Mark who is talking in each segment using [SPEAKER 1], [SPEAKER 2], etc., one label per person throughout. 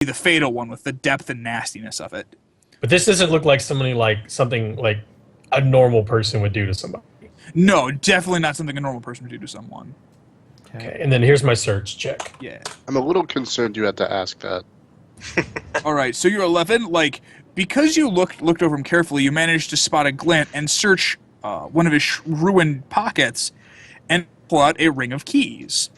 [SPEAKER 1] the fatal one with the depth and nastiness of it.
[SPEAKER 2] But this doesn't look like something like a normal person would do to somebody.
[SPEAKER 1] No, definitely not something a normal person would do to someone.
[SPEAKER 2] Okay, and then here's my search check.
[SPEAKER 1] Yeah.
[SPEAKER 3] I'm a little concerned you had to ask that.
[SPEAKER 1] All right, so you're 11. Like, because you looked over him carefully, you managed to spot a glint and search one of his ruined pockets and pull out a ring of keys.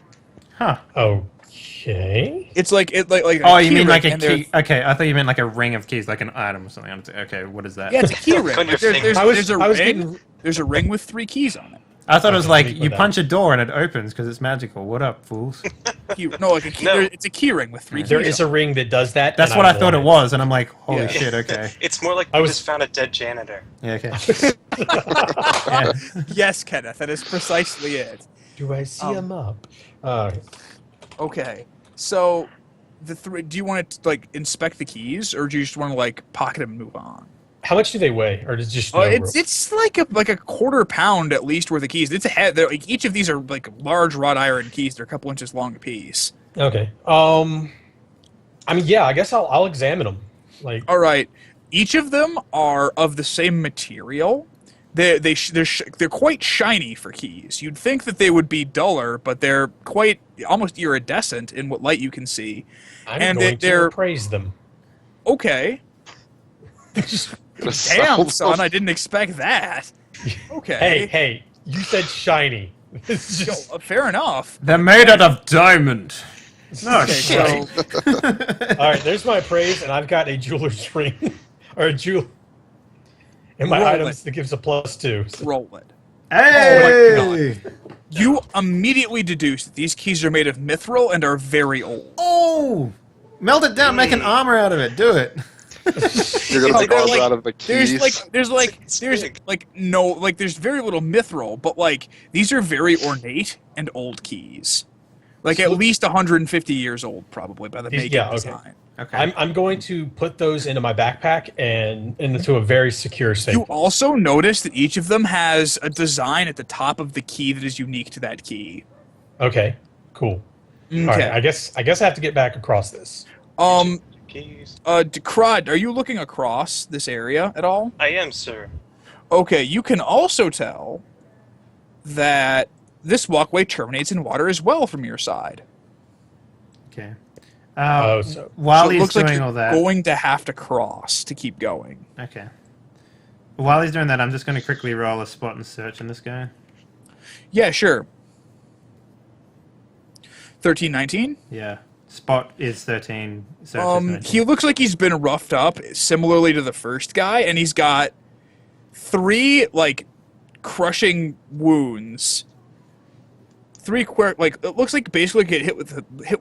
[SPEAKER 4] Huh.
[SPEAKER 2] Okay.
[SPEAKER 1] It's like a
[SPEAKER 4] Oh, you
[SPEAKER 1] key
[SPEAKER 4] mean like
[SPEAKER 1] ring,
[SPEAKER 4] a
[SPEAKER 1] and they're-
[SPEAKER 4] key? Okay, I thought you meant like a ring of keys, like an item or something. Okay, what is that?
[SPEAKER 1] Yeah, it's a key ring.
[SPEAKER 5] On your
[SPEAKER 1] There's
[SPEAKER 5] finger.
[SPEAKER 1] a ring. There's a ring with 3 keys on it.
[SPEAKER 4] I thought it was like
[SPEAKER 2] sleep
[SPEAKER 4] you
[SPEAKER 2] with that.
[SPEAKER 4] punch a door and it opens because it's magical. What up, fools?
[SPEAKER 1] Like a key.
[SPEAKER 5] No.
[SPEAKER 1] It's a key ring with 3 keys.
[SPEAKER 2] There is a ring that does that.
[SPEAKER 4] That's
[SPEAKER 2] and
[SPEAKER 4] what I thought it
[SPEAKER 2] want
[SPEAKER 4] was, and I'm like, holy
[SPEAKER 1] Yeah.
[SPEAKER 4] shit, okay.
[SPEAKER 5] It's more like
[SPEAKER 2] I
[SPEAKER 5] we
[SPEAKER 2] was-
[SPEAKER 5] just found a dead janitor.
[SPEAKER 4] Yeah, okay. Yeah.
[SPEAKER 1] Yes, Kenneth, that is precisely it.
[SPEAKER 2] Do I see him up?
[SPEAKER 1] Okay, so the 3. Do you want to like inspect the keys, or do you just want to like pocket them and move on?
[SPEAKER 2] How much do they weigh, or is it just? No
[SPEAKER 1] It's like a quarter pound at least worth of keys. It's a head. Like each of these are like large wrought iron keys. They're a couple inches long apiece.
[SPEAKER 2] Okay. I mean, yeah. I guess I'll examine them. Like,
[SPEAKER 1] All right, each of them are of the same material. They're quite shiny for keys. You'd think that they would be duller, but they're quite almost iridescent in what light you can see.
[SPEAKER 2] I'm
[SPEAKER 1] and
[SPEAKER 2] going to
[SPEAKER 1] they're
[SPEAKER 2] appraise them.
[SPEAKER 1] okay. Damn, son, I didn't expect that. Okay.
[SPEAKER 2] Hey! You said shiny. It's
[SPEAKER 1] Yo,
[SPEAKER 2] just,
[SPEAKER 1] fair enough.
[SPEAKER 4] They're made out of diamond. No
[SPEAKER 1] Okay,
[SPEAKER 4] shit.
[SPEAKER 1] so
[SPEAKER 2] all right. There's my appraise, and I've got a jeweler's ring, or a jewel. In my
[SPEAKER 1] Roll
[SPEAKER 2] items, that gives a +2. So-
[SPEAKER 1] roll it.
[SPEAKER 4] Hey!
[SPEAKER 1] You immediately deduce that these keys are made of mithril and are very old.
[SPEAKER 4] Oh! Melt it down, make an armor out of it. Do it.
[SPEAKER 3] You're gonna
[SPEAKER 1] Oh,
[SPEAKER 3] make
[SPEAKER 1] they're
[SPEAKER 3] armor
[SPEAKER 1] like-
[SPEAKER 3] out of the keys.
[SPEAKER 1] There's very little mithril, but like these are very ornate and old keys. Like at least 150 years old, probably by the
[SPEAKER 2] These-
[SPEAKER 1] make
[SPEAKER 2] yeah,
[SPEAKER 1] and
[SPEAKER 2] okay.
[SPEAKER 1] design.
[SPEAKER 4] Okay.
[SPEAKER 2] I'm going to put those into my backpack and into a very secure safe.
[SPEAKER 1] You also notice that each of them has a design at the top of the key that is unique to that key.
[SPEAKER 2] Okay. Cool.
[SPEAKER 1] Okay.
[SPEAKER 2] All right. I guess I have to get back across this.
[SPEAKER 5] Keys.
[SPEAKER 1] Crod, are you looking across this area at all?
[SPEAKER 5] I am, sir.
[SPEAKER 1] Okay, you can also tell that this walkway terminates in water as well from your side.
[SPEAKER 4] Okay.
[SPEAKER 2] So
[SPEAKER 4] While
[SPEAKER 1] So it
[SPEAKER 4] he's
[SPEAKER 1] looks like
[SPEAKER 4] doing
[SPEAKER 1] you're
[SPEAKER 4] all that,
[SPEAKER 1] going to have to cross to keep going.
[SPEAKER 4] okay. While he's doing that, I'm just going to quickly roll a spot and search on this guy.
[SPEAKER 1] Yeah, sure. 1319.
[SPEAKER 4] Yeah. Spot is 13. Search is 19.
[SPEAKER 1] He looks like he's been roughed up similarly to the first guy, and he's got 3 like crushing wounds. 3 it looks like basically get hit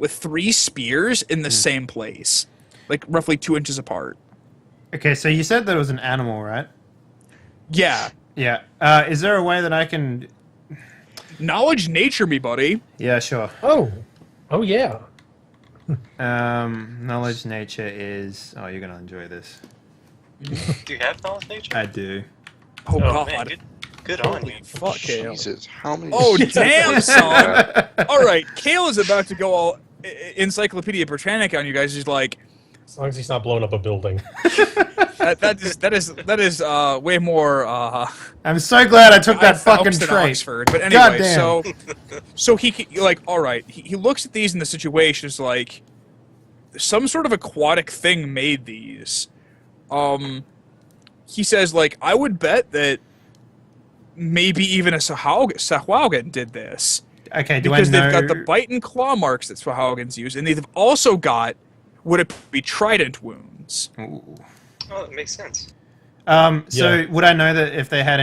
[SPEAKER 1] with 3 spears in the same place, like roughly 2 inches apart.
[SPEAKER 4] Okay, so you said that it was an animal, right?
[SPEAKER 1] Yeah,
[SPEAKER 4] Yeah. Is there a way that I can...
[SPEAKER 1] knowledge nature me, buddy.
[SPEAKER 4] Yeah, sure.
[SPEAKER 2] oh yeah.
[SPEAKER 4] Knowledge nature is... Oh, you're going to enjoy this.
[SPEAKER 5] Do you have knowledge nature?
[SPEAKER 4] I do.
[SPEAKER 1] Oh,
[SPEAKER 2] Oh,
[SPEAKER 1] God.
[SPEAKER 5] Man, good on you.
[SPEAKER 1] Fuck, Kale.
[SPEAKER 3] Jesus, how many?
[SPEAKER 1] Oh, damn, son. All right, Kale is about to go all Encyclopedia Britannica on you guys. He's like,
[SPEAKER 2] As long as he's not blowing up a building.
[SPEAKER 1] that is way more.
[SPEAKER 4] I'm so glad I took that fucking
[SPEAKER 1] Phelps than
[SPEAKER 4] trait.
[SPEAKER 1] Oxford. But anyway,
[SPEAKER 4] Goddamn.
[SPEAKER 1] so he like, all right. He looks at these in the situation as like some sort of aquatic thing made these. He says like, I would bet that maybe even a Sahuagin did this.
[SPEAKER 4] Okay, do
[SPEAKER 1] Because
[SPEAKER 4] I know...
[SPEAKER 1] they've got the bite and claw marks that Sahuagins use, and they've also got would it be trident wounds.
[SPEAKER 4] Ooh.
[SPEAKER 5] Oh, that makes sense.
[SPEAKER 4] So
[SPEAKER 2] Yeah.
[SPEAKER 4] would I know that if they had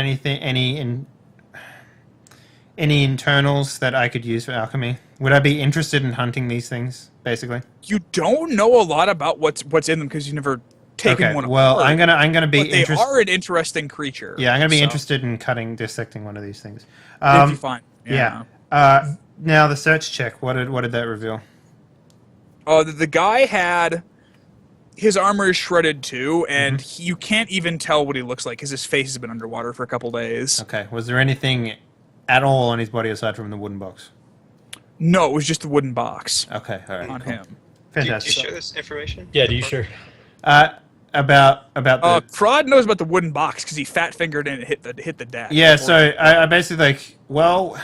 [SPEAKER 4] any internals that I could use for alchemy? Would I be interested in hunting these things, basically?
[SPEAKER 1] You don't know a lot about what's in them because you've never taken
[SPEAKER 4] Okay,
[SPEAKER 1] one
[SPEAKER 4] well,
[SPEAKER 1] apart.
[SPEAKER 4] I'm gonna be
[SPEAKER 1] But they
[SPEAKER 4] interested.
[SPEAKER 1] are an interesting creature.
[SPEAKER 4] Yeah, I'm gonna be
[SPEAKER 1] so,
[SPEAKER 4] interested in dissecting one of these things.
[SPEAKER 1] If you find,
[SPEAKER 4] Yeah. Now the search check. What did that reveal?
[SPEAKER 1] The guy had his armor is shredded too, and you can't even tell what he looks like because his face has been underwater for a couple days.
[SPEAKER 4] Okay. Was there anything at all on his body aside from the wooden box?
[SPEAKER 1] No, it was just the wooden box
[SPEAKER 4] Okay. All right.
[SPEAKER 1] on
[SPEAKER 4] cool.
[SPEAKER 1] him.
[SPEAKER 5] Do you
[SPEAKER 4] Fantastic.
[SPEAKER 5] share this information?
[SPEAKER 2] Yeah, do you sure?
[SPEAKER 4] About the
[SPEAKER 1] Crod knows about the wooden box because he fat fingered and hit the deck.
[SPEAKER 4] yeah. So I basically like, well,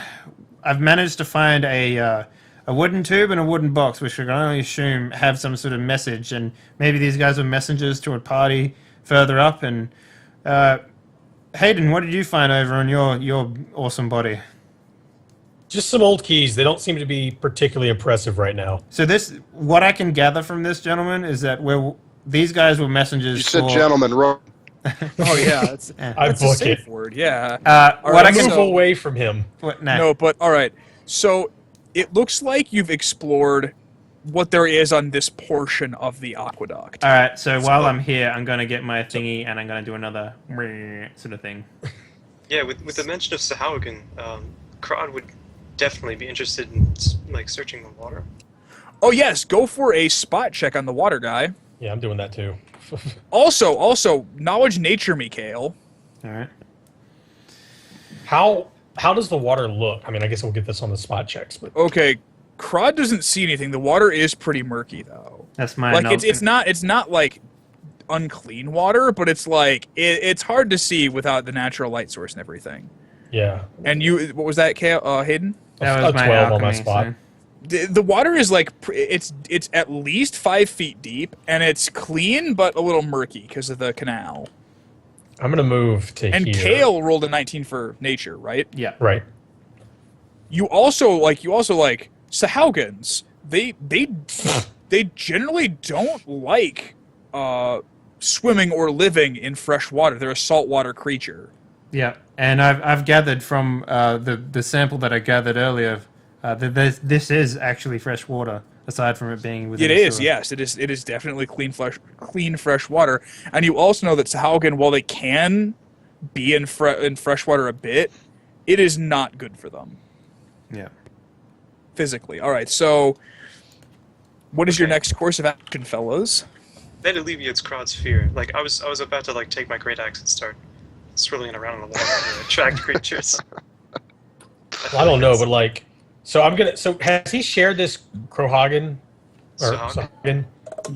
[SPEAKER 4] I've managed to find a wooden tube and a wooden box, which I can only assume have some sort of message, and maybe these guys are messengers to a party further up. And Hayden, what did you find over on your awesome body?
[SPEAKER 2] Just some old keys. They don't seem to be particularly impressive right now.
[SPEAKER 4] So what I can gather from this, gentleman, is that these guys were messengers.
[SPEAKER 3] You said
[SPEAKER 4] for,
[SPEAKER 3] gentlemen, wrong.
[SPEAKER 1] Oh yeah, that's,
[SPEAKER 2] I
[SPEAKER 1] that's a
[SPEAKER 2] book
[SPEAKER 1] safe
[SPEAKER 2] it.
[SPEAKER 1] word. Yeah.
[SPEAKER 4] What
[SPEAKER 1] right,
[SPEAKER 4] I
[SPEAKER 2] Move
[SPEAKER 4] can
[SPEAKER 1] so-
[SPEAKER 2] away from him.
[SPEAKER 1] No, but all right. So it looks like you've explored what there is on this portion of the aqueduct.
[SPEAKER 4] All right, so while I'm here, I'm going to get my thingy and I'm going to do another sort of thing.
[SPEAKER 5] Yeah, with the mention of Sahaugen, Crod would definitely be interested in like searching the water.
[SPEAKER 1] Oh yes, go for a spot check on the water guy.
[SPEAKER 2] Yeah, I'm doing that too.
[SPEAKER 1] Also, knowledge nature, Mikhail.
[SPEAKER 4] All right.
[SPEAKER 2] How does the water look? I mean, I guess we'll get this on the spot checks, but
[SPEAKER 1] Okay, Crod doesn't see anything. The water is pretty murky though.
[SPEAKER 4] That's my
[SPEAKER 1] Like it's not like unclean water, but it's like it's hard to see without the natural light source and everything.
[SPEAKER 2] yeah.
[SPEAKER 1] And what was that, Hayden?
[SPEAKER 4] That
[SPEAKER 2] A
[SPEAKER 4] was my
[SPEAKER 2] 12 on my
[SPEAKER 4] alchemy,
[SPEAKER 2] spot.
[SPEAKER 4] so-
[SPEAKER 1] The water is like it's at least 5 feet deep, and it's clean but a little murky because of the canal.
[SPEAKER 2] I'm gonna move to
[SPEAKER 1] And
[SPEAKER 2] here.
[SPEAKER 1] Kale rolled a 19 for nature, right?
[SPEAKER 4] Yeah.
[SPEAKER 2] Right.
[SPEAKER 1] You also like Sahaugens. They generally don't like swimming or living in fresh water. They're a saltwater creature.
[SPEAKER 4] Yeah, and I've gathered from the sample that I gathered earlier that this is actually fresh water, aside from it being within
[SPEAKER 1] It
[SPEAKER 4] the
[SPEAKER 1] is,
[SPEAKER 4] sewer.
[SPEAKER 1] yes. It is definitely clean fresh water. And you also know that Sahaugen, while they can be in fresh water a bit, it is not good for them
[SPEAKER 4] Yeah.
[SPEAKER 1] physically. All right, so what is your next course of action, fellas?
[SPEAKER 5] That alleviates Crod's fear. Like I was about to like take my great axe and start swirling it around in the water to attract creatures.
[SPEAKER 2] Well, I don't know, but like, so I'm gonna. So has he shared this Crowhagen or
[SPEAKER 5] Sahaugen?
[SPEAKER 2] Sahaugen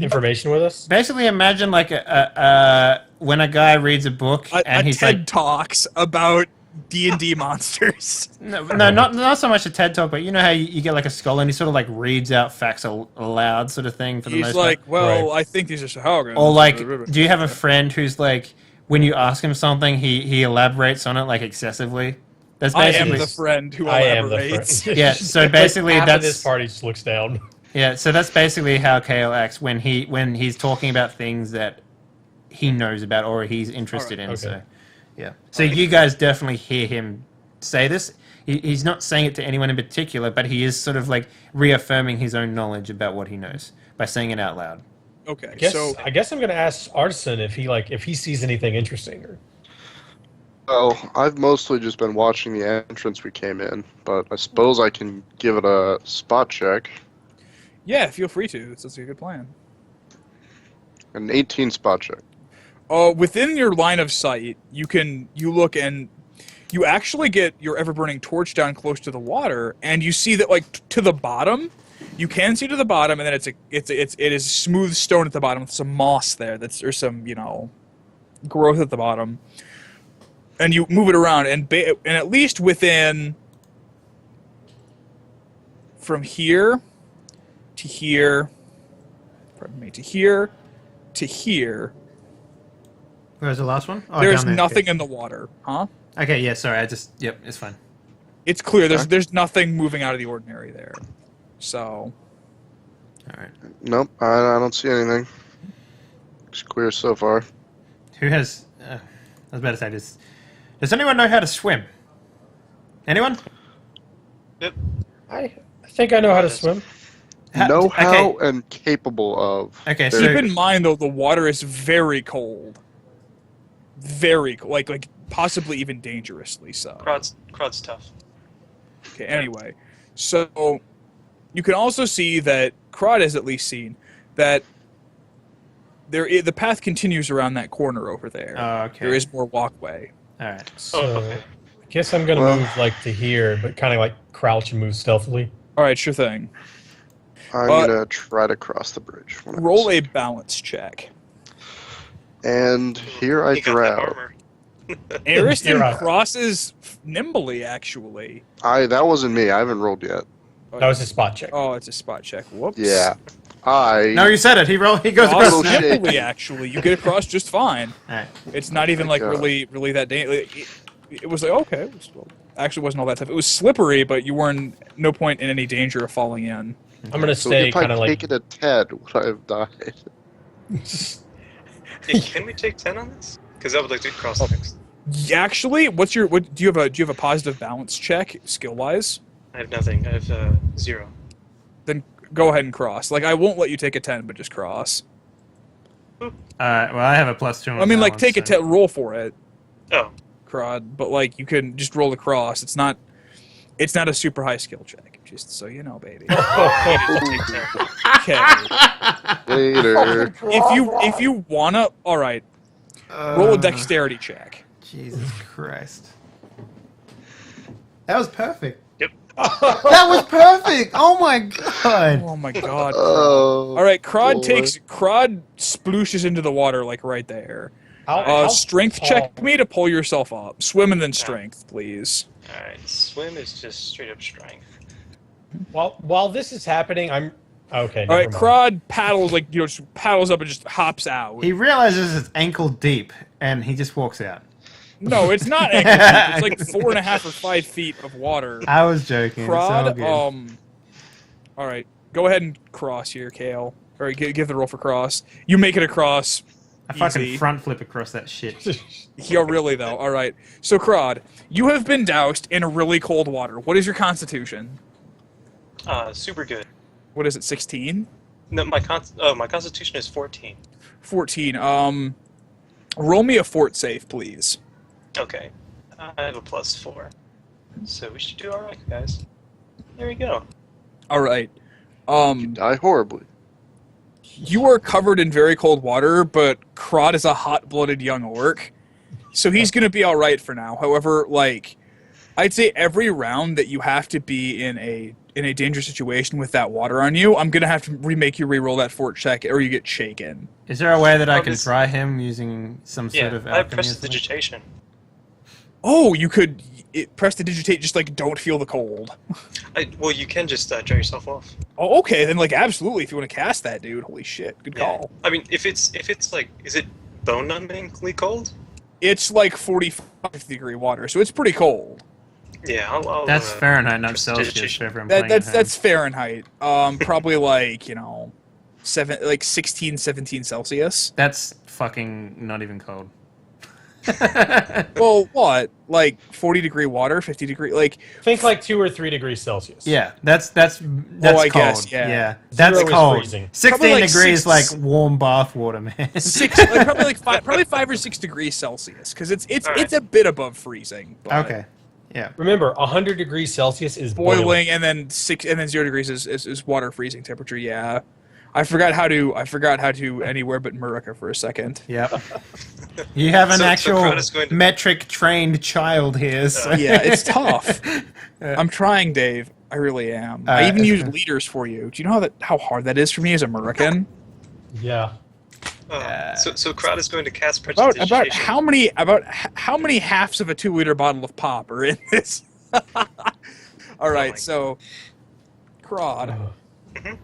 [SPEAKER 2] information with us?
[SPEAKER 4] Basically, imagine like when a guy reads a book
[SPEAKER 1] A
[SPEAKER 4] and he's
[SPEAKER 1] TED
[SPEAKER 4] like,
[SPEAKER 1] talks about D&D monsters.
[SPEAKER 4] no, not so much a TED talk, but you know how you get like a scholar and he sort of like reads out facts aloud, sort of thing for the
[SPEAKER 1] He's
[SPEAKER 4] most
[SPEAKER 1] like,
[SPEAKER 4] part.
[SPEAKER 1] well,
[SPEAKER 2] Right.
[SPEAKER 1] I think these are Sahaugens.
[SPEAKER 4] Or like, do you have a friend who's like, when you ask him something, he elaborates on it like excessively? That's
[SPEAKER 1] I am
[SPEAKER 4] basically
[SPEAKER 1] the friend who
[SPEAKER 2] I am the
[SPEAKER 1] elaborates.
[SPEAKER 2] friend.
[SPEAKER 4] Yeah, so
[SPEAKER 2] Like,
[SPEAKER 4] basically
[SPEAKER 2] half of
[SPEAKER 4] that's-
[SPEAKER 2] this party just looks down.
[SPEAKER 4] yeah. So that's basically how Kale acts when he's talking about things that he knows about or he's interested in.
[SPEAKER 2] okay.
[SPEAKER 4] So yeah. So you guys definitely hear him say this. He's not saying it to anyone in particular, but he is sort of like reaffirming his own knowledge about what he knows by saying it out loud.
[SPEAKER 1] Okay,
[SPEAKER 2] I guess I'm gonna ask Artisan if he sees anything interesting. Or...
[SPEAKER 3] Well, I've mostly just been watching the entrance we came in, but I suppose I can give it a spot check.
[SPEAKER 1] yeah, feel free to. That's a good plan.
[SPEAKER 3] An 18 spot check.
[SPEAKER 1] Within your line of sight, you look and you actually get your ever-burning torch down close to the water, and you see that like to the bottom, you can see to the bottom, and then it is smooth stone at the bottom with some moss there. There's some growth at the bottom, and you move it around, and at least within from here to here, pardon me, to here to here.
[SPEAKER 4] Where's the last one? Oh,
[SPEAKER 1] There's
[SPEAKER 4] down there.
[SPEAKER 1] nothing in the water, huh?
[SPEAKER 4] Okay, yeah, sorry. Yep, it's fine.
[SPEAKER 1] It's clear. There's nothing moving out of the ordinary there. So
[SPEAKER 4] All right.
[SPEAKER 3] Nope, I don't see anything. It's clear so far.
[SPEAKER 4] Who has? I was about to say, does anyone know how to swim? Anyone?
[SPEAKER 5] Yep.
[SPEAKER 2] I think I know how to swim.
[SPEAKER 3] Know how
[SPEAKER 4] Okay.
[SPEAKER 3] and capable of.
[SPEAKER 4] Okay,
[SPEAKER 3] There-
[SPEAKER 4] so
[SPEAKER 1] keep in mind though, the water is very cold. Very like possibly even dangerously so.
[SPEAKER 5] Crod's tough.
[SPEAKER 1] Okay. Anyway, so you can also see that Crod has at least seen that the path continues around that corner over there.
[SPEAKER 4] Oh, okay.
[SPEAKER 1] There is more walkway.
[SPEAKER 4] All right.
[SPEAKER 2] So
[SPEAKER 5] okay.
[SPEAKER 2] I guess I'm gonna
[SPEAKER 3] Well-
[SPEAKER 2] move like to here, but kind of like crouch and move stealthily.
[SPEAKER 1] All right, sure thing.
[SPEAKER 3] I'm gonna try to cross the bridge. when I
[SPEAKER 1] Roll a
[SPEAKER 3] proceed.
[SPEAKER 1] balance check.
[SPEAKER 3] And here I
[SPEAKER 5] You got that
[SPEAKER 3] drow.
[SPEAKER 5] armor.
[SPEAKER 1] Ariston
[SPEAKER 2] You're right.
[SPEAKER 1] crosses nimbly, actually.
[SPEAKER 3] That wasn't me. I haven't rolled yet.
[SPEAKER 2] That was a spot check.
[SPEAKER 1] Oh, it's a spot check. Whoops.
[SPEAKER 3] Yeah.
[SPEAKER 4] No, you said it. He goes
[SPEAKER 1] Crosses
[SPEAKER 3] Little
[SPEAKER 4] across.
[SPEAKER 3] shake.
[SPEAKER 1] nimbly, actually. You get across just fine.
[SPEAKER 4] Alright.
[SPEAKER 1] It's not even like
[SPEAKER 3] God.
[SPEAKER 1] really that dangerous. It was like okay. Actually, wasn't all that tough. It was slippery, but you were in no point in any danger of falling in.
[SPEAKER 2] I'm gonna
[SPEAKER 3] So
[SPEAKER 2] stay
[SPEAKER 3] if I
[SPEAKER 2] kind of
[SPEAKER 3] take
[SPEAKER 2] like.
[SPEAKER 3] it a 10, would I have died?
[SPEAKER 5] Hey, can we take 10 on this? Because I would like to cross next.
[SPEAKER 1] Actually, do you have a positive balance check skill wise?
[SPEAKER 5] I have nothing. I have 0.
[SPEAKER 1] Then go ahead and cross. Like I won't let you take a 10, but just cross.
[SPEAKER 4] Well, I have a +2. on
[SPEAKER 1] I mean, like
[SPEAKER 4] balance,
[SPEAKER 1] take a
[SPEAKER 4] so-
[SPEAKER 1] 10, roll for it,
[SPEAKER 5] Oh,
[SPEAKER 1] Crod. But like you can just roll across. It's not a super high skill check. Just so you know, baby.
[SPEAKER 5] I needed to take 10.
[SPEAKER 1] Okay.
[SPEAKER 3] Later.
[SPEAKER 1] If you wanna, all right. Roll a dexterity check.
[SPEAKER 4] Jesus Christ. That was perfect.
[SPEAKER 5] Yep.
[SPEAKER 4] That was perfect. Oh my god.
[SPEAKER 1] Oh my god.
[SPEAKER 3] Oh.
[SPEAKER 1] All right, Crod
[SPEAKER 3] boy.
[SPEAKER 1] splooshes into the water like right there.
[SPEAKER 2] How
[SPEAKER 1] Strength
[SPEAKER 2] tall-
[SPEAKER 1] check me to pull yourself up. Swim and then strength, please.
[SPEAKER 5] Alright, swim is just straight up strength.
[SPEAKER 2] While this is happening, I'm okay.
[SPEAKER 1] All right,
[SPEAKER 2] never mind.
[SPEAKER 1] Crod paddles just paddles up and just hops out.
[SPEAKER 4] He realizes it's ankle deep, and he just walks out.
[SPEAKER 1] No, it's not ankle deep. It's like 4.5 or 5 feet of water.
[SPEAKER 4] I was joking. It's all
[SPEAKER 1] Crod,
[SPEAKER 4] good.
[SPEAKER 1] all right, go ahead and cross here, Kale. Or give the roll for cross. You make it across.
[SPEAKER 4] I fucking
[SPEAKER 1] easy.
[SPEAKER 4] front flip across that shit.
[SPEAKER 1] Yeah, really though. All right. So, Crod, you have been doused in a really cold water. What is your constitution?
[SPEAKER 5] Super good.
[SPEAKER 1] What is it? 16?
[SPEAKER 5] No, my constitution is 14.
[SPEAKER 1] 14. Roll me a fort save, please.
[SPEAKER 5] Okay. I have a +4. So we should do alright, guys. There we go.
[SPEAKER 1] All right.
[SPEAKER 3] Die horribly.
[SPEAKER 1] You are covered in very cold water, but Crod is a hot-blooded young orc, so he's gonna be all right for now. However, like, I'd say every round that you have to be in a dangerous situation with that water on you, I'm gonna have to remake you re-roll that fort check, or you get shaken.
[SPEAKER 4] Is there a way that I
[SPEAKER 5] Oh,
[SPEAKER 4] can
[SPEAKER 5] this-
[SPEAKER 4] dry him using some
[SPEAKER 5] Yeah,
[SPEAKER 4] sort of
[SPEAKER 5] I have
[SPEAKER 4] alchemy or something?
[SPEAKER 5] prestidigitation.
[SPEAKER 1] Oh, you could prestidigitate, just like don't feel the cold.
[SPEAKER 5] Well, you can just dry yourself off.
[SPEAKER 1] Oh, okay, then like absolutely, if you want to cast that, dude. Holy shit, good call.
[SPEAKER 5] I mean, if it's like, is it bone-numbingly cold?
[SPEAKER 1] It's like 45-degree water, so it's pretty cold.
[SPEAKER 5] Yeah, I'll
[SPEAKER 4] That's Fahrenheit, not Celsius.
[SPEAKER 5] prestidigitation.
[SPEAKER 4] For everyone playing at home.
[SPEAKER 1] That's Fahrenheit. Probably like 16, 17 Celsius.
[SPEAKER 4] That's fucking not even cold.
[SPEAKER 1] Well, what? Like 40-degree water, 50-degree, like
[SPEAKER 2] Think like 2 or 3 degrees Celsius.
[SPEAKER 4] Yeah, that's
[SPEAKER 1] I
[SPEAKER 4] cold.
[SPEAKER 1] guess, yeah.
[SPEAKER 4] That's
[SPEAKER 2] Zero is
[SPEAKER 4] cold.
[SPEAKER 2] freezing.
[SPEAKER 4] 16
[SPEAKER 1] Probably like
[SPEAKER 4] degrees,
[SPEAKER 1] six-
[SPEAKER 4] like warm bath water, man.
[SPEAKER 1] probably 5 or 6 degrees Celsius, because it's
[SPEAKER 5] All right.
[SPEAKER 1] it's a bit above freezing. But
[SPEAKER 4] Okay, yeah.
[SPEAKER 2] Remember, 100 degrees Celsius is
[SPEAKER 1] boiling, and then 0 degrees is water freezing temperature. Yeah, I forgot how to anywhere but Murica for a second.
[SPEAKER 4] Yep. You have an
[SPEAKER 5] So
[SPEAKER 4] actual
[SPEAKER 5] Crowd is going to-
[SPEAKER 4] metric trained child here. So.
[SPEAKER 1] Yeah, it's tough. I'm trying, Dave. I really am. I even
[SPEAKER 4] it's
[SPEAKER 1] use
[SPEAKER 4] fine.
[SPEAKER 1] leaders for you. Do you know how hard that is for me as a American?
[SPEAKER 2] Yeah.
[SPEAKER 5] So Crowd is going to cast
[SPEAKER 1] About
[SPEAKER 5] prestidigitation.
[SPEAKER 1] how many halves of a 2-liter bottle of pop are in this? All right,
[SPEAKER 5] my-
[SPEAKER 1] so Crod
[SPEAKER 5] Mhm.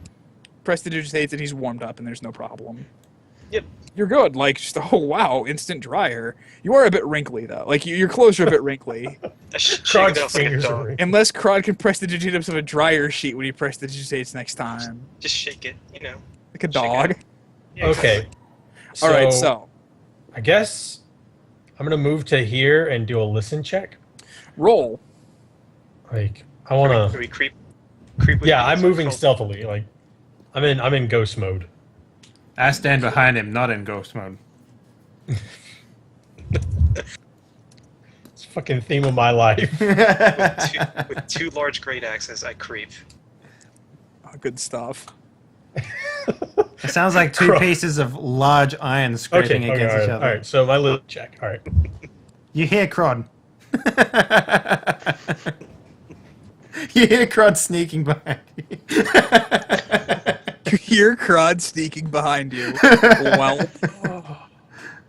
[SPEAKER 1] prestidigitates and he's warmed up and there's no problem.
[SPEAKER 5] Yep.
[SPEAKER 1] You're good. Like, just, oh wow, instant dryer. You are a bit wrinkly though. Like your clothes are a bit wrinkly.
[SPEAKER 5] I shake
[SPEAKER 2] Crowd's
[SPEAKER 5] it out like a
[SPEAKER 2] fingers are
[SPEAKER 5] dog.
[SPEAKER 2] ring.
[SPEAKER 1] Unless Crod can prestidigitate himself a dryer sheet when he prestidigitates next time,
[SPEAKER 5] Just shake it, you know.
[SPEAKER 1] like a
[SPEAKER 5] Shake it.
[SPEAKER 1] dog.
[SPEAKER 5] Yeah,
[SPEAKER 2] Okay.
[SPEAKER 1] All right, so
[SPEAKER 2] I guess I'm gonna move to here and do a listen check.
[SPEAKER 1] roll.
[SPEAKER 2] Like I want
[SPEAKER 5] Can
[SPEAKER 2] to.
[SPEAKER 5] we creep? With
[SPEAKER 2] Yeah,
[SPEAKER 5] you?
[SPEAKER 2] I'm moving
[SPEAKER 5] Cool.
[SPEAKER 2] stealthily. Like I'm in ghost mode.
[SPEAKER 4] I stand behind him, not in ghost mode.
[SPEAKER 2] It's fucking theme of my life.
[SPEAKER 5] With 2 large great axes, I creep.
[SPEAKER 1] Oh, good stuff.
[SPEAKER 4] It sounds like two
[SPEAKER 2] Crow.
[SPEAKER 4] pieces of large iron scraping
[SPEAKER 2] Okay,
[SPEAKER 4] against
[SPEAKER 2] all
[SPEAKER 4] each
[SPEAKER 2] right,
[SPEAKER 4] other.
[SPEAKER 2] all right. So my little check. All right.
[SPEAKER 4] You hear Crod. You hear Crod sneaking behind you.
[SPEAKER 1] You hear Crod sneaking behind you. Well,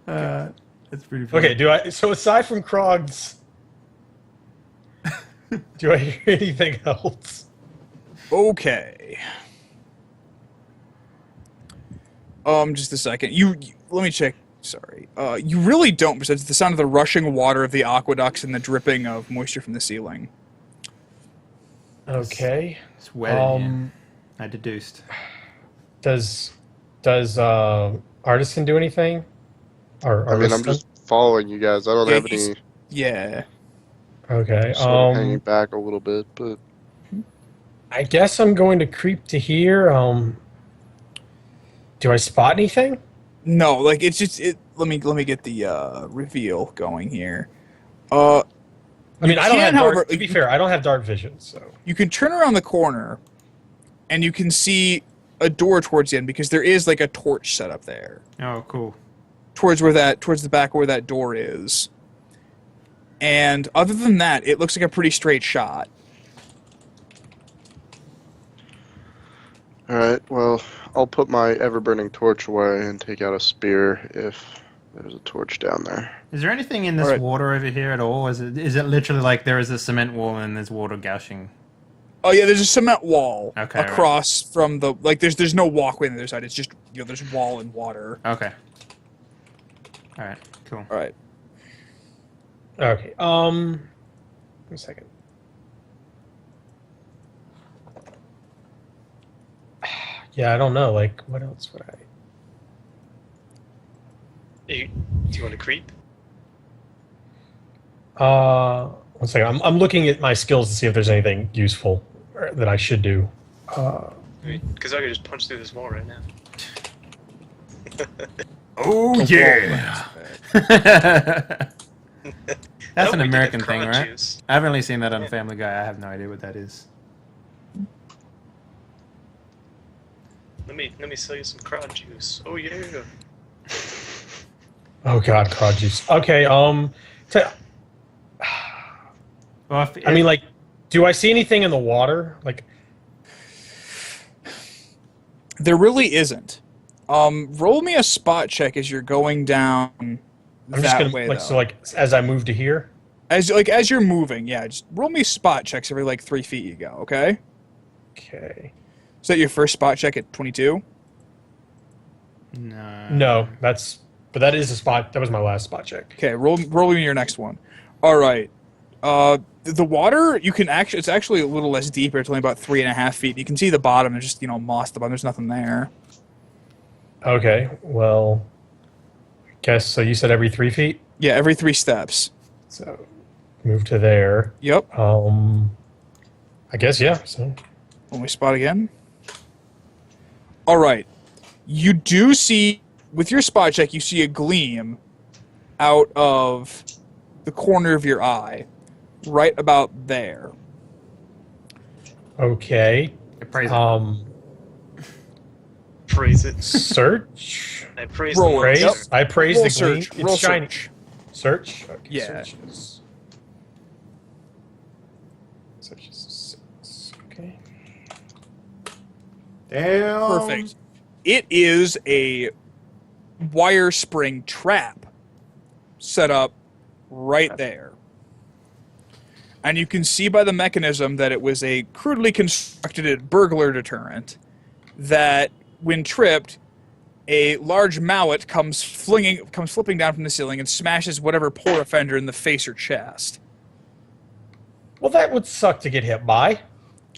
[SPEAKER 4] That's pretty funny.
[SPEAKER 2] Okay, so aside from Krogs, do I hear anything else?
[SPEAKER 1] okay. Just a second. Let me check. Sorry. You really don't, besides the sound of the rushing water of the aqueducts and the dripping of moisture from the ceiling.
[SPEAKER 2] Okay.
[SPEAKER 4] It's wet in here. I deduced.
[SPEAKER 2] Does Artisan do anything? Or
[SPEAKER 3] I mean, I'm
[SPEAKER 2] Artisan?
[SPEAKER 3] just following you guys. I don't
[SPEAKER 1] Yeah,
[SPEAKER 3] have
[SPEAKER 1] he's-
[SPEAKER 3] any
[SPEAKER 1] Yeah.
[SPEAKER 2] Okay.
[SPEAKER 3] sort of hanging back a little bit, but
[SPEAKER 2] I guess I'm going to creep to here. Do I spot anything?
[SPEAKER 1] No, like it's just it. Let me get the reveal going here. Uh,
[SPEAKER 2] I mean, I don't
[SPEAKER 1] can,
[SPEAKER 2] have
[SPEAKER 1] however,
[SPEAKER 2] dark. To be fair, I don't have dark vision, so.
[SPEAKER 1] you can turn around the corner, and you can see a door towards the end because there is like a torch set up there
[SPEAKER 4] Oh, cool.
[SPEAKER 1] towards the back where that door is. And other than that, it looks like a pretty straight shot.
[SPEAKER 3] alright, well, I'll put my ever-burning torch away and take out a spear if there's a torch down there.
[SPEAKER 4] Is there anything in this
[SPEAKER 1] Alright.
[SPEAKER 4] water over here at all? Is it literally like there is a cement wall and there's water gushing?
[SPEAKER 1] Oh yeah, there's a cement wall
[SPEAKER 4] Okay, right.
[SPEAKER 1] across from the there's no walkway on the other side. It's just there's wall and water.
[SPEAKER 4] Okay. All right. Cool.
[SPEAKER 1] All right.
[SPEAKER 2] Okay. Wait a second. Yeah, I don't know. Like, what else would I?
[SPEAKER 5] Do you want to creep?
[SPEAKER 2] One second. I'm looking at my skills to see if there's anything useful that I should do.
[SPEAKER 5] Because I could just punch through this wall right now.
[SPEAKER 4] Oh yeah. That's an
[SPEAKER 5] we did the
[SPEAKER 4] American thing,
[SPEAKER 5] crud
[SPEAKER 4] right?
[SPEAKER 5] juice.
[SPEAKER 4] I haven't really seen that on
[SPEAKER 5] Yeah.
[SPEAKER 4] Family Guy. I have no idea what that is.
[SPEAKER 5] Let me sell you some crowd juice. Oh yeah.
[SPEAKER 2] Oh God, crowd juice. Okay.
[SPEAKER 4] Well,
[SPEAKER 2] I mean, like, do I see anything in the water? Like,
[SPEAKER 1] There really isn't. Roll me a spot check as you're going down
[SPEAKER 2] I'm
[SPEAKER 1] that
[SPEAKER 2] just gonna
[SPEAKER 1] way.
[SPEAKER 2] like,
[SPEAKER 1] though.
[SPEAKER 2] so like as I move to here.
[SPEAKER 1] as you're moving, yeah, just roll me spot checks every 3 feet you go. Okay.
[SPEAKER 2] Okay.
[SPEAKER 1] Is that your first spot check at 22?
[SPEAKER 4] no.
[SPEAKER 2] No, but that is a spot. That was my last spot check.
[SPEAKER 1] Okay, roll me your next one. All right. The water it's actually a little less deeper. It's only about 3.5 feet. You can see the bottom. There's just moss at the bottom. There's nothing there.
[SPEAKER 2] Okay. Well, I guess so. You said every 3 feet.
[SPEAKER 1] Yeah, every 3 steps.
[SPEAKER 2] So move to there.
[SPEAKER 1] Yep.
[SPEAKER 2] I guess yeah. So
[SPEAKER 1] Let me spot again. All right. You do see, with your spot check, you see a gleam out of the corner of your eye, right about there.
[SPEAKER 2] okay.
[SPEAKER 4] Praise
[SPEAKER 5] Praise it.
[SPEAKER 2] Search.
[SPEAKER 5] I praise
[SPEAKER 1] Roll
[SPEAKER 5] the
[SPEAKER 1] it.
[SPEAKER 2] Praise.
[SPEAKER 1] Yep.
[SPEAKER 2] I praise
[SPEAKER 1] Roll
[SPEAKER 2] the gleam.
[SPEAKER 1] search.
[SPEAKER 2] It's
[SPEAKER 1] Roll
[SPEAKER 2] shiny.
[SPEAKER 1] search.
[SPEAKER 2] Search. Okay,
[SPEAKER 1] Yeah.
[SPEAKER 2] Searches. Searches 6. Okay.
[SPEAKER 4] Damn.
[SPEAKER 1] Perfect. It is a wire spring trap set up right there. And you can see by the mechanism that it was a crudely constructed burglar deterrent that, when tripped, a large mallet comes flipping down from the ceiling and smashes whatever poor offender in the face or chest.
[SPEAKER 2] Well, that would suck to get hit by.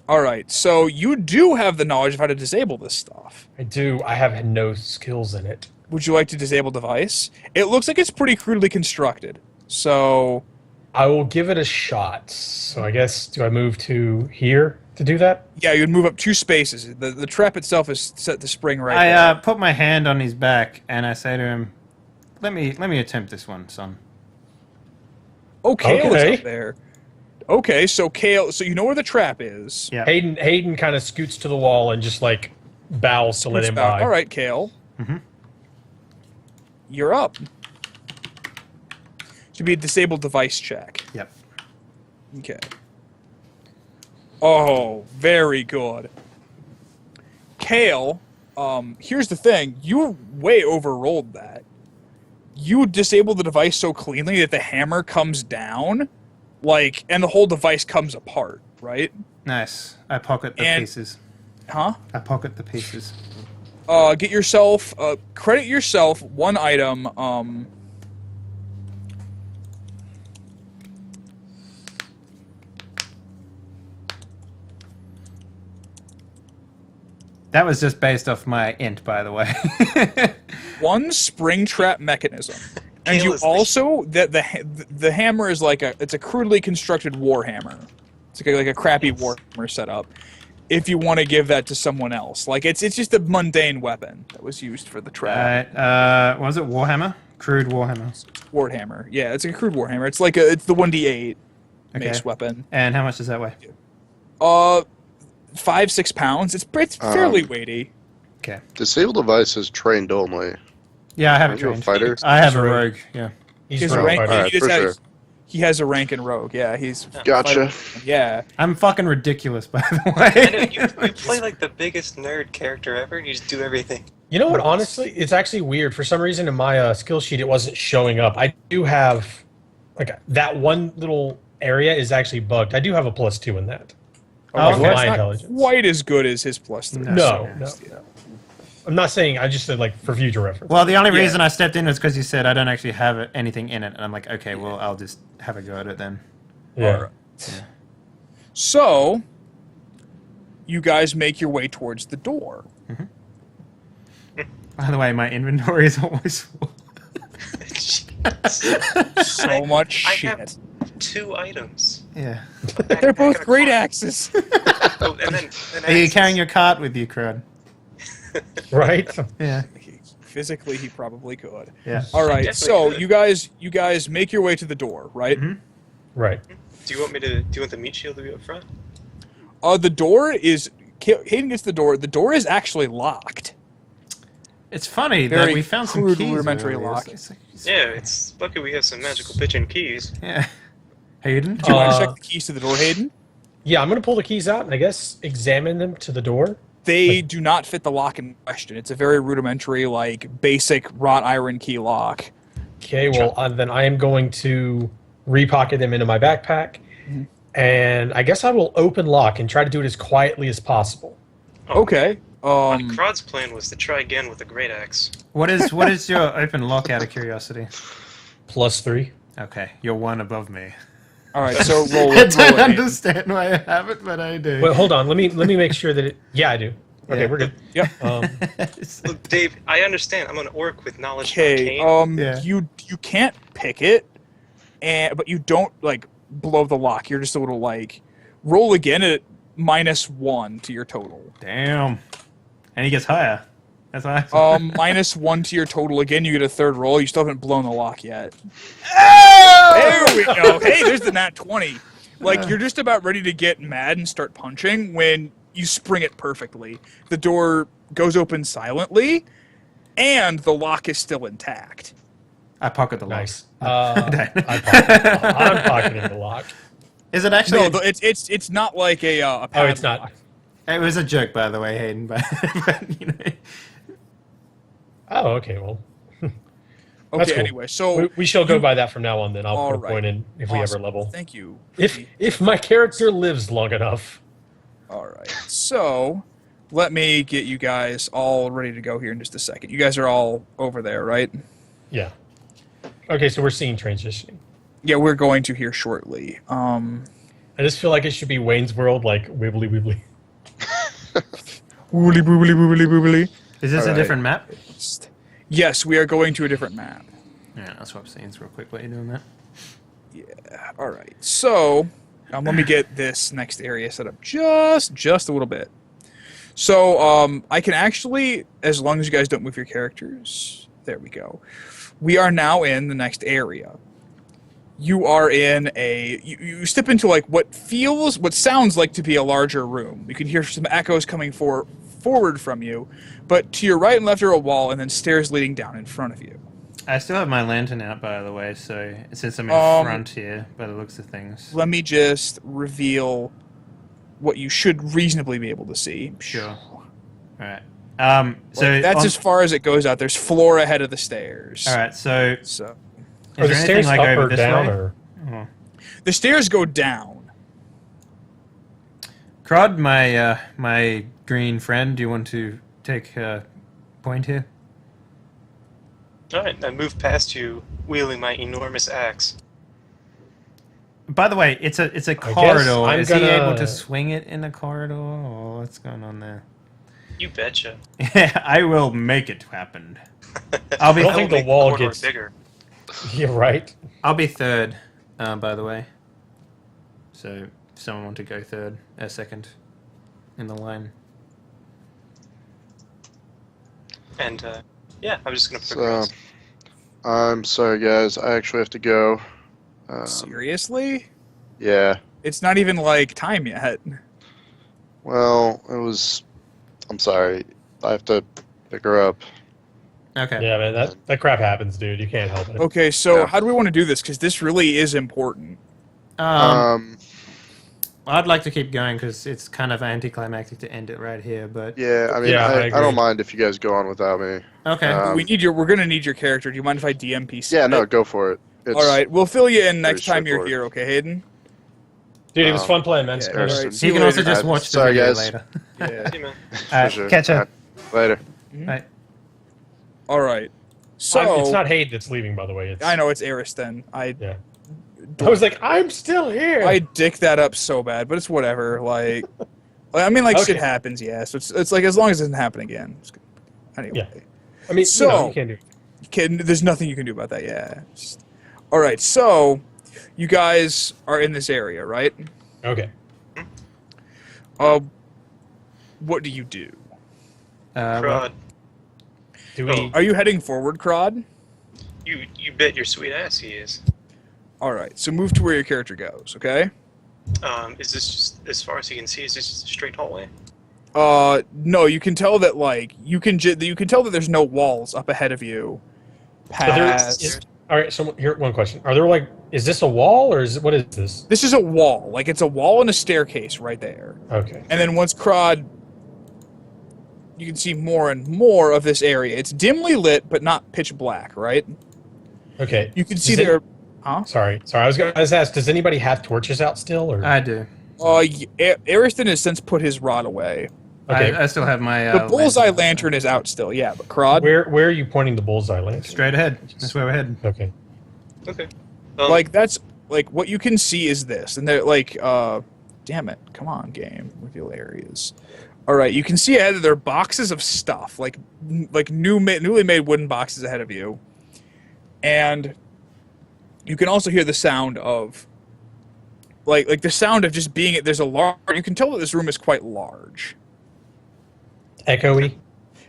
[SPEAKER 1] All right, so you do have the knowledge of how to disable this stuff.
[SPEAKER 2] I do. I have no skills in it.
[SPEAKER 1] Would you like to disable device? It looks like it's pretty crudely constructed. So,
[SPEAKER 2] I will give it a shot. So I guess, do I move to here to do that?
[SPEAKER 1] yeah, you'd move up 2 spaces. The trap itself is set to spring right
[SPEAKER 4] I
[SPEAKER 1] there.
[SPEAKER 4] put my hand on his back and I say to him, "Let me attempt this one, son."
[SPEAKER 1] Oh, Kale
[SPEAKER 2] Okay.
[SPEAKER 1] is up there. Okay, so Kale, so you know where the trap is.
[SPEAKER 4] Yeah.
[SPEAKER 2] Hayden kind of scoots to the wall and just like bows to let
[SPEAKER 1] It's
[SPEAKER 2] him
[SPEAKER 1] about-
[SPEAKER 2] by.
[SPEAKER 1] All right, Kale.
[SPEAKER 4] Mhm.
[SPEAKER 1] You're up. Should be a disabled device check.
[SPEAKER 4] Yep.
[SPEAKER 1] Okay. Oh, very good. Kale, Here's the thing: you way overrolled that. You disable the device so cleanly that the hammer comes down, like, and the whole device comes apart, right?
[SPEAKER 4] Nice. I pocket the
[SPEAKER 1] And-
[SPEAKER 4] pieces.
[SPEAKER 1] Huh?
[SPEAKER 4] I pocket the pieces.
[SPEAKER 1] Get yourself, credit yourself one item.
[SPEAKER 4] That was just based off my int, by the way.
[SPEAKER 1] One spring trap mechanism, and you
[SPEAKER 5] Kale is the-
[SPEAKER 1] also the hammer is like it's a crudely constructed war hammer. It's like a crappy
[SPEAKER 5] Yes.
[SPEAKER 1] war hammer setup. If you want to give that to someone else, like it's just a mundane weapon that was used for the trap.
[SPEAKER 4] Alright, was it Warhammer? Crude Warhammer.
[SPEAKER 1] Warhammer, yeah, it's a crude warhammer. It's like it's the 1d8
[SPEAKER 4] Okay.
[SPEAKER 1] mace weapon.
[SPEAKER 4] And how much does that weigh?
[SPEAKER 1] 5-6 pounds. It's fairly weighty.
[SPEAKER 4] Okay.
[SPEAKER 3] Disable device is trained only.
[SPEAKER 4] Yeah, I have a
[SPEAKER 3] Are you a
[SPEAKER 4] trained.
[SPEAKER 3] fighter?
[SPEAKER 4] I have a
[SPEAKER 2] Rogue.
[SPEAKER 4] rogue, yeah.
[SPEAKER 2] He's
[SPEAKER 1] He has a
[SPEAKER 2] rogue
[SPEAKER 1] rank.
[SPEAKER 2] fighter.
[SPEAKER 3] Alright,
[SPEAKER 1] He, just
[SPEAKER 3] for
[SPEAKER 1] has,
[SPEAKER 3] sure.
[SPEAKER 1] he has a rank in rogue. Yeah, he's
[SPEAKER 3] Gotcha.
[SPEAKER 1] yeah.
[SPEAKER 4] I'm fucking ridiculous, by the
[SPEAKER 5] I know,
[SPEAKER 4] way.
[SPEAKER 5] you play like the biggest nerd character ever, and you just do everything.
[SPEAKER 2] You know what? Honestly, it's actually weird. For some reason, in my skill sheet, it wasn't showing up. I do have, like, that one little area is actually bugged. I do have a +2 in that.
[SPEAKER 4] Oh,
[SPEAKER 2] Of
[SPEAKER 4] okay.
[SPEAKER 2] my
[SPEAKER 1] That's not
[SPEAKER 2] intelligence.
[SPEAKER 1] quite as good as his +3.
[SPEAKER 2] No,
[SPEAKER 1] So,
[SPEAKER 2] no. I'm not saying. I just said like for future reference.
[SPEAKER 4] Well, the only
[SPEAKER 1] Yeah.
[SPEAKER 4] reason I stepped in was because you said I don't actually have anything in it, and I'm like, okay, well, I'll just have a go at it then.
[SPEAKER 2] yeah.
[SPEAKER 1] Alright. So, you guys make your way towards the door.
[SPEAKER 4] By the way, my inventory is always full.
[SPEAKER 1] So much
[SPEAKER 5] I
[SPEAKER 1] shit.
[SPEAKER 5] have 2 items.
[SPEAKER 4] Yeah.
[SPEAKER 1] They're both great axes.
[SPEAKER 5] Oh, and then
[SPEAKER 4] Are you carrying your cart with you, Crud?
[SPEAKER 2] Right.
[SPEAKER 4] Yeah.
[SPEAKER 1] Physically, he probably could.
[SPEAKER 4] Yeah.
[SPEAKER 1] All right.
[SPEAKER 5] definitely
[SPEAKER 1] So
[SPEAKER 5] could.
[SPEAKER 1] you guys make your way to the door, right?
[SPEAKER 4] Mhm.
[SPEAKER 2] Right.
[SPEAKER 5] Do you want the meat shield to be up front?
[SPEAKER 1] The door is. Hayden gets the door. The door is actually locked.
[SPEAKER 4] It's funny that
[SPEAKER 1] Very
[SPEAKER 4] we found some
[SPEAKER 1] crude
[SPEAKER 4] keys
[SPEAKER 1] rudimentary
[SPEAKER 4] earlier.
[SPEAKER 1] lock.
[SPEAKER 5] Yeah, it's lucky we have some magical bitchin' keys.
[SPEAKER 4] Yeah. Hayden?
[SPEAKER 1] Do you want to
[SPEAKER 2] Uh,
[SPEAKER 1] check the keys to the door, Hayden?
[SPEAKER 2] Yeah, I'm gonna pull the keys out and I guess examine them to the door.
[SPEAKER 1] They do not fit the lock in question. It's a very rudimentary, like basic wrought iron key lock.
[SPEAKER 2] Okay. Well, then I am going to repocket them into my backpack, and I guess I will open lock and try to do it as quietly as possible.
[SPEAKER 1] Okay.
[SPEAKER 5] Crod's plan was to try again with the great axe.
[SPEAKER 4] What is your open lock out of curiosity?
[SPEAKER 2] +3.
[SPEAKER 4] Okay, you're one above me.
[SPEAKER 1] All right. So roll
[SPEAKER 4] I
[SPEAKER 1] it.
[SPEAKER 4] don't
[SPEAKER 1] Roll it.
[SPEAKER 4] understand why I have it, but I do.
[SPEAKER 2] Wait, hold on. Let me make sure that it. Yeah, I do. Okay,
[SPEAKER 4] Yeah.
[SPEAKER 2] we're good.
[SPEAKER 1] Yep.
[SPEAKER 5] Look, Dave, I understand. I'm an orc with knowledge of
[SPEAKER 1] Okay.
[SPEAKER 5] arcane.
[SPEAKER 4] Yeah.
[SPEAKER 1] You can't pick it, but you don't like blow the lock. You're just a little like roll again at -1 to your total.
[SPEAKER 4] Damn. And he gets higher. That's nice.
[SPEAKER 1] -1 to your total again. You get a third roll. You still haven't blown the lock yet.
[SPEAKER 4] Oh!
[SPEAKER 1] There we go. Hey, there's the nat 20. Like you're just about ready to get mad and start punching when you spring it perfectly. The door goes open silently, and the lock is still intact.
[SPEAKER 4] I pocket the lock.
[SPEAKER 2] Nice. I'm pocketing the lock.
[SPEAKER 4] Is it actually?
[SPEAKER 1] No, it's not like a
[SPEAKER 2] Oh,
[SPEAKER 1] padlock.
[SPEAKER 2] it's not.
[SPEAKER 4] It was a joke, by the way, Hayden. But, you know.
[SPEAKER 2] Oh, okay. Well,
[SPEAKER 1] Okay.
[SPEAKER 2] That's cool.
[SPEAKER 1] Anyway, so
[SPEAKER 2] we shall go by that from now on. Then I'll
[SPEAKER 1] All
[SPEAKER 2] put a
[SPEAKER 1] right.
[SPEAKER 2] point in if we ever
[SPEAKER 1] Awesome.
[SPEAKER 2] level.
[SPEAKER 1] Thank you.
[SPEAKER 2] If my character lives long enough.
[SPEAKER 1] All right. So let me get you guys all ready to go here in just a second. You guys are all over there, right?
[SPEAKER 2] Yeah. Okay, so we're seeing transitioning.
[SPEAKER 1] Yeah, we're going to here shortly.
[SPEAKER 2] I just feel like it should be Wayne's World, like wibbly wibbly.
[SPEAKER 1] Woobly boobly boobly boobly.
[SPEAKER 4] Is this a
[SPEAKER 3] Alright.
[SPEAKER 4] different map?
[SPEAKER 1] Yes, we are going to a different map.
[SPEAKER 4] Yeah, I'll swap scenes real quick while you're doing that.
[SPEAKER 1] All right. So let me get this next area set up just a little bit. So I can actually, as long as you guys don't move your characters, there we go. We are now in the next area. You are in you step into like what sounds like to be a larger room. You can hear some echoes coming forward from you, but to your right and left are a wall and then stairs leading down in front of you.
[SPEAKER 4] I still have my lantern out, by the way, so since I'm in front here, by the looks of things.
[SPEAKER 1] Let me just reveal what you should reasonably be able to see.
[SPEAKER 4] Sure. Alright. So
[SPEAKER 1] Like, that's
[SPEAKER 4] on-
[SPEAKER 1] as far as it goes out. There's floor ahead of the stairs.
[SPEAKER 4] all right. So
[SPEAKER 1] So
[SPEAKER 2] Are
[SPEAKER 4] is
[SPEAKER 2] the
[SPEAKER 4] there anything
[SPEAKER 2] stairs
[SPEAKER 4] like
[SPEAKER 2] up
[SPEAKER 4] over
[SPEAKER 2] or
[SPEAKER 4] this
[SPEAKER 2] down
[SPEAKER 4] way?
[SPEAKER 2] or?
[SPEAKER 1] the stairs go down.
[SPEAKER 4] Crod, my green friend, do you want to take a point here?
[SPEAKER 5] All right, I move past you, wielding my enormous axe.
[SPEAKER 4] By the way, it's a
[SPEAKER 2] guess
[SPEAKER 4] corridor.
[SPEAKER 2] I'm
[SPEAKER 4] Is he able
[SPEAKER 2] gonna-
[SPEAKER 4] to swing it in a corridor, or what's going on there?
[SPEAKER 5] You betcha.
[SPEAKER 4] I will make it happen. I'll be
[SPEAKER 2] I don't
[SPEAKER 5] I
[SPEAKER 2] think
[SPEAKER 5] will
[SPEAKER 2] the
[SPEAKER 5] make
[SPEAKER 2] wall
[SPEAKER 5] corridor
[SPEAKER 2] gets-
[SPEAKER 5] bigger.
[SPEAKER 2] Yeah, right.
[SPEAKER 4] I'll be third. By the way, so if someone want to go third, second, in the line.
[SPEAKER 5] And yeah, I'm just gonna
[SPEAKER 3] So,
[SPEAKER 5] progress.
[SPEAKER 3] I'm sorry, guys. I actually have to go.
[SPEAKER 1] Seriously?
[SPEAKER 3] Yeah.
[SPEAKER 1] It's not even like time yet.
[SPEAKER 3] Well, it was. I'm sorry. I have to pick her up.
[SPEAKER 4] Okay.
[SPEAKER 2] Yeah, man, that crap happens, dude. You can't help it.
[SPEAKER 1] Okay, so
[SPEAKER 3] Yeah.
[SPEAKER 1] how do we want to do this? Because this really is important.
[SPEAKER 4] I'd like to keep going because it's kind of anticlimactic to end it right here. But
[SPEAKER 3] Yeah, I mean,
[SPEAKER 2] Yeah, I
[SPEAKER 3] I
[SPEAKER 2] agree.
[SPEAKER 3] don't mind if you guys go on without me.
[SPEAKER 4] okay.
[SPEAKER 3] Um,
[SPEAKER 1] We're gonna need your character. Do you mind if I DMPC?
[SPEAKER 3] Yeah, no, go for it. It's,
[SPEAKER 1] All right, we'll fill you in next
[SPEAKER 3] pretty
[SPEAKER 1] time you're
[SPEAKER 3] straightforward.
[SPEAKER 1] here. Okay, Hayden.
[SPEAKER 2] Dude, it was fun playing, man.
[SPEAKER 1] Yeah,
[SPEAKER 2] Later.
[SPEAKER 1] all right.
[SPEAKER 3] Harrison.
[SPEAKER 1] See
[SPEAKER 4] you
[SPEAKER 1] you
[SPEAKER 4] can also
[SPEAKER 1] later.
[SPEAKER 4] just watch the
[SPEAKER 3] Sorry,
[SPEAKER 4] video
[SPEAKER 3] guys.
[SPEAKER 4] later.
[SPEAKER 1] Yeah.
[SPEAKER 5] Hey, man.
[SPEAKER 3] For sure.
[SPEAKER 4] Catch up.
[SPEAKER 3] Later.
[SPEAKER 4] Right.
[SPEAKER 1] All right. So
[SPEAKER 2] It's not Hayden that's leaving, by the way. It's,
[SPEAKER 1] I know it's Ariston. I
[SPEAKER 2] was like, I'm still here.
[SPEAKER 1] I dick that up so bad, but it's whatever. Like I mean, like shit
[SPEAKER 2] Okay.
[SPEAKER 1] happens. Yeah, so it's like as long as it doesn't happen again. It's good. Anyway,
[SPEAKER 2] I mean,
[SPEAKER 1] So-
[SPEAKER 2] you can't do it.
[SPEAKER 1] there's nothing you can do about that. Yeah. All right. So you guys are in this area, right?
[SPEAKER 2] Okay.
[SPEAKER 1] What do you do?
[SPEAKER 5] Crud,
[SPEAKER 2] Do we?
[SPEAKER 1] Are you heading forward, Crod?
[SPEAKER 5] you bet your sweet ass he is.
[SPEAKER 1] All right. So move to where your character goes. Okay.
[SPEAKER 5] Is this just as far as you can see? Is this just a straight hallway?
[SPEAKER 1] No. You can tell that you can tell that there's no walls up ahead of you.
[SPEAKER 2] But there
[SPEAKER 1] Past.
[SPEAKER 2] is- all right. So here, one question: Are there like? Is this a wall or what is this?
[SPEAKER 1] This is a wall. Like it's a wall and a staircase right there.
[SPEAKER 2] Okay.
[SPEAKER 1] And then once Crod, you can see more and more of this area. It's dimly lit, but not pitch black, right?
[SPEAKER 2] Okay.
[SPEAKER 1] You can see
[SPEAKER 2] Does it-
[SPEAKER 1] there. Huh?
[SPEAKER 2] Sorry. I was going to ask. Does anybody have torches out still? Or
[SPEAKER 4] I do.
[SPEAKER 1] Ariston has since put his rod away.
[SPEAKER 2] okay.
[SPEAKER 4] I still have my.
[SPEAKER 1] The bullseye lantern is out still, yeah. But Crod,
[SPEAKER 2] Where are you pointing the bullseye lantern?
[SPEAKER 4] Straight ahead. That's where we're heading.
[SPEAKER 2] Okay.
[SPEAKER 5] Okay.
[SPEAKER 1] like that's like what you can see is this, and they're like, damn it, come on, game, reveal areas. All right, you can see ahead that there are boxes of stuff, like newly made wooden boxes ahead of you, and you can also hear the sound of like the sound of just being. There's a large. You can tell that this room is quite large.
[SPEAKER 2] Echoey.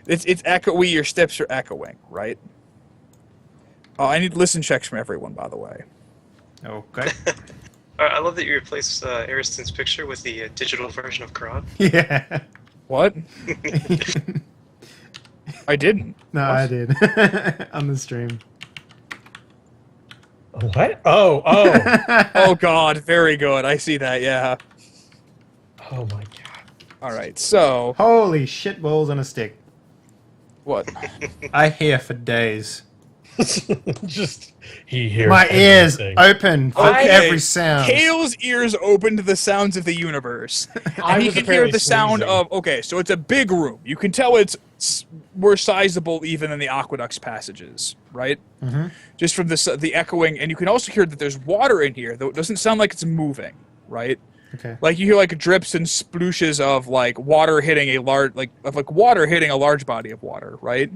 [SPEAKER 1] It's echoey. Your steps are echoing, right? I need listen checks from everyone, by the way.
[SPEAKER 4] Okay.
[SPEAKER 5] I love that you replaced Ariston's picture with the digital version of Crod.
[SPEAKER 4] Yeah.
[SPEAKER 1] What? I didn't.
[SPEAKER 4] No, I did on the stream.
[SPEAKER 2] What? Oh.
[SPEAKER 1] Oh God, very good. I see that. Yeah.
[SPEAKER 2] Oh my god.
[SPEAKER 1] All right. So
[SPEAKER 4] Holy shit balls on a stick.
[SPEAKER 1] what?
[SPEAKER 4] I hear for days.
[SPEAKER 2] Just he hears
[SPEAKER 4] My ears
[SPEAKER 2] everything.
[SPEAKER 4] open for
[SPEAKER 1] Okay.
[SPEAKER 4] every sound.
[SPEAKER 1] Kale's ears open to the sounds of the universe,
[SPEAKER 2] I
[SPEAKER 1] and he
[SPEAKER 2] was
[SPEAKER 1] can hear
[SPEAKER 2] apparently
[SPEAKER 1] the sound
[SPEAKER 2] sneezing.
[SPEAKER 1] of. Okay, so it's a big room. You can tell it's more sizable even than the aqueduct's passages, right?
[SPEAKER 4] Mhm.
[SPEAKER 1] Just from the echoing, and you can also hear that there's water in here, though it doesn't sound like it's moving, right?
[SPEAKER 4] Okay.
[SPEAKER 1] Like you hear like drips and splooshes of like water hitting a large water hitting a large body of water, right?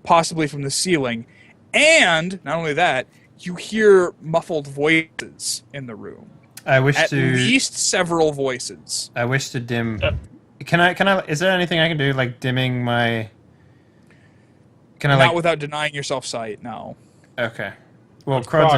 [SPEAKER 1] Possibly from the ceiling. And not only that, you hear muffled voices in the room.
[SPEAKER 4] I wish
[SPEAKER 1] At
[SPEAKER 4] to.
[SPEAKER 1] least several voices.
[SPEAKER 4] I wish to dim. Can I? Is there anything I can do, like dimming my? Can I
[SPEAKER 1] Not
[SPEAKER 4] like?
[SPEAKER 1] without denying yourself sight, no.
[SPEAKER 4] Okay. Well, Crod's